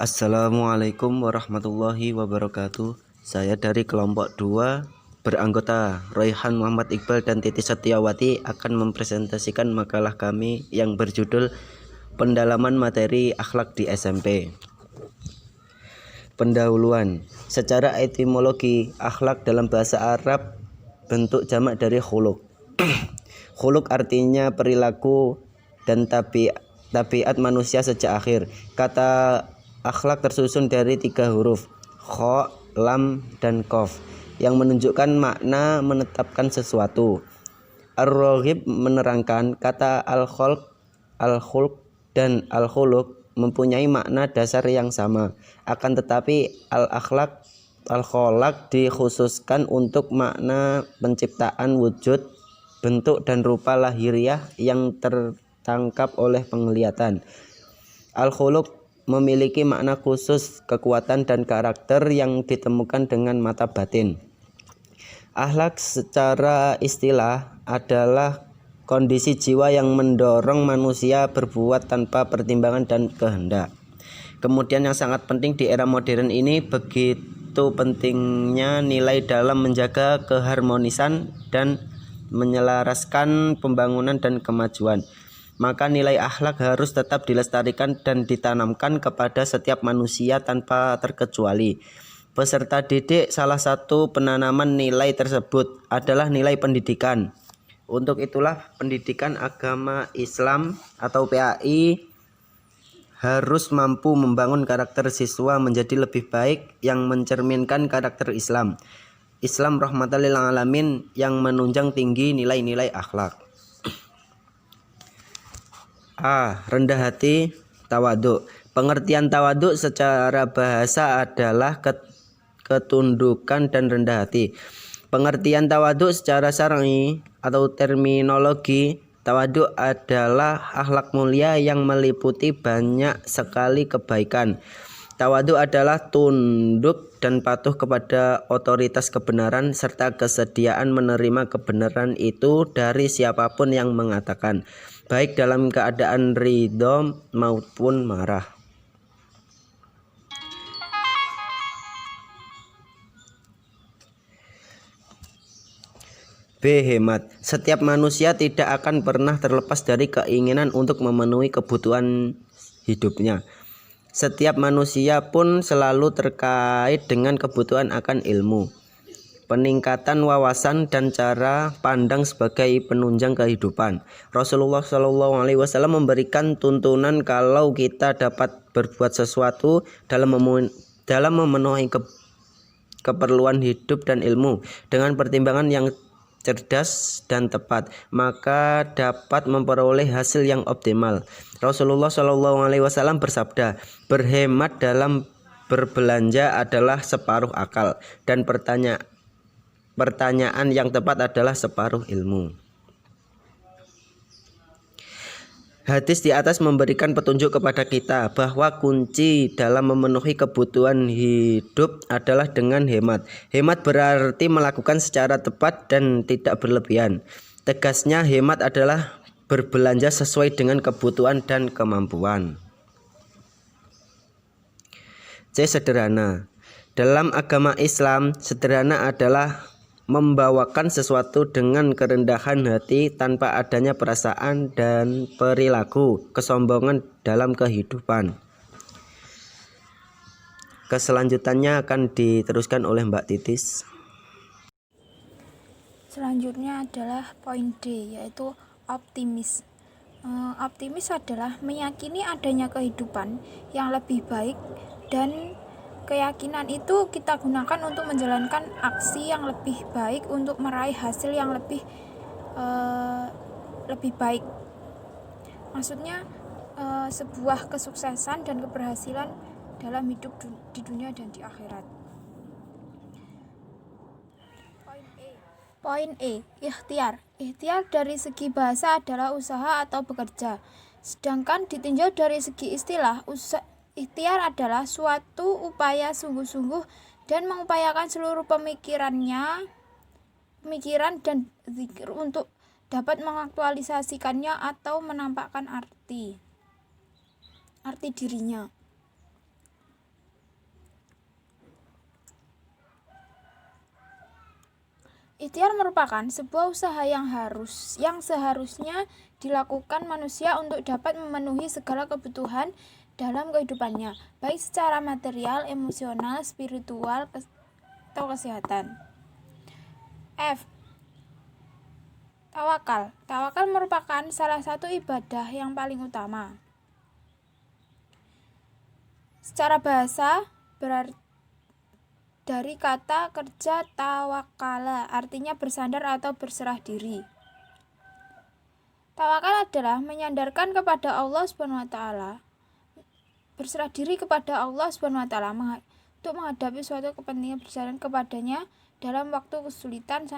Assalamualaikum warahmatullahi wabarakatuh. Saya dari kelompok 2 beranggota Royhan Muhammad Iqbal dan Titi Setiawati akan mempresentasikan makalah kami yang berjudul Pendalaman Materi Akhlak di SMP. Pendahuluan. Secara etimologi, akhlak dalam bahasa Arab bentuk jamak dari khuluq. Khuluq artinya perilaku dan tabiat manusia sejak akhir. Kata akhlak tersusun dari 3 huruf, kha, lam, dan qaf, yang menunjukkan makna menetapkan sesuatu. Ar-Raghib menerangkan kata al-khulq dan al-khuluq mempunyai makna dasar yang sama. Akan tetapi al-kholaq dikhususkan untuk makna penciptaan wujud, bentuk dan rupa lahiriah yang tertangkap oleh penglihatan. Al-khuluq memiliki makna khusus, kekuatan dan karakter yang ditemukan dengan mata batin. Akhlak secara istilah adalah kondisi jiwa yang mendorong manusia berbuat tanpa pertimbangan dan kehendak. Kemudian yang sangat penting di era modern ini, begitu pentingnya nilai dalam menjaga keharmonisan dan menyelaraskan pembangunan dan kemajuan. Maka nilai akhlak harus tetap dilestarikan dan ditanamkan kepada setiap manusia tanpa terkecuali. Peserta didik, salah satu penanaman nilai tersebut adalah nilai pendidikan. Untuk itulah pendidikan agama Islam atau PAI harus mampu membangun karakter siswa menjadi lebih baik yang mencerminkan karakter Islam. Islam rahmatan lil alamin yang menunjang tinggi nilai-nilai akhlak. A. Rendah hati, tawaduk. Pengertian tawaduk secara bahasa adalah ketundukan dan rendah hati. Pengertian tawaduk secara syar'i atau terminologi, tawaduk adalah akhlak mulia yang meliputi banyak sekali kebaikan. Tawaduk adalah tunduk dan patuh kepada otoritas kebenaran serta kesediaan menerima kebenaran itu dari siapapun yang mengatakan, baik dalam keadaan ridho maupun marah. B. Hemat. Setiap manusia tidak akan pernah terlepas dari keinginan untuk memenuhi kebutuhan hidupnya. Setiap manusia pun selalu terkait dengan kebutuhan akan ilmu, peningkatan wawasan dan cara pandang sebagai penunjang kehidupan. Rasulullah SAW memberikan tuntunan kalau kita dapat berbuat sesuatu dalam memenuhi keperluan hidup dan ilmu dengan pertimbangan yang cerdas dan tepat, maka dapat memperoleh hasil yang optimal. Rasulullah SAW bersabda, berhemat dalam berbelanja adalah separuh akal, dan pertanyaan yang tepat adalah separuh ilmu. Hadis di atas memberikan petunjuk kepada kita bahwa kunci dalam memenuhi kebutuhan hidup adalah dengan hemat. Hemat berarti melakukan secara tepat dan tidak berlebihan. Tegasnya, hemat adalah berbelanja sesuai dengan kebutuhan dan kemampuan. C. Sederhana. Dalam agama Islam, sederhana adalah membawakan sesuatu dengan kerendahan hati tanpa adanya perasaan dan perilaku kesombongan dalam kehidupan. Keselanjutannya akan diteruskan oleh Mbak Titis. Selanjutnya adalah poin D, yaitu optimis. Optimis adalah meyakini adanya kehidupan yang lebih baik, dan keyakinan itu kita gunakan untuk menjalankan aksi yang lebih baik untuk meraih hasil yang lebih baik. Maksudnya sebuah kesuksesan dan keberhasilan dalam hidup di dunia dan di akhirat. Poin E. Ikhtiar. Ikhtiar dari segi bahasa adalah usaha atau bekerja. Sedangkan ditinjau dari segi istilah, ikhtiar adalah suatu upaya sungguh-sungguh dan mengupayakan seluruh pemikiran dan zikir untuk dapat mengaktualisasikannya atau menampakkan arti dirinya. Ikhtiar merupakan sebuah usaha yang seharusnya dilakukan manusia untuk dapat memenuhi segala kebutuhan dalam kehidupannya, baik secara material, emosional, spiritual, atau kesehatan. F. Tawakal. Tawakal merupakan salah satu ibadah yang paling utama. Secara bahasa berarti dari kata kerja tawakala, artinya bersandar atau berserah diri. Tawakal adalah menyandarkan kepada Allah SWT, berserah diri kepada Allah SWT untuk menghadapi suatu kepentingan bersandar kepadanya dalam waktu kesulitan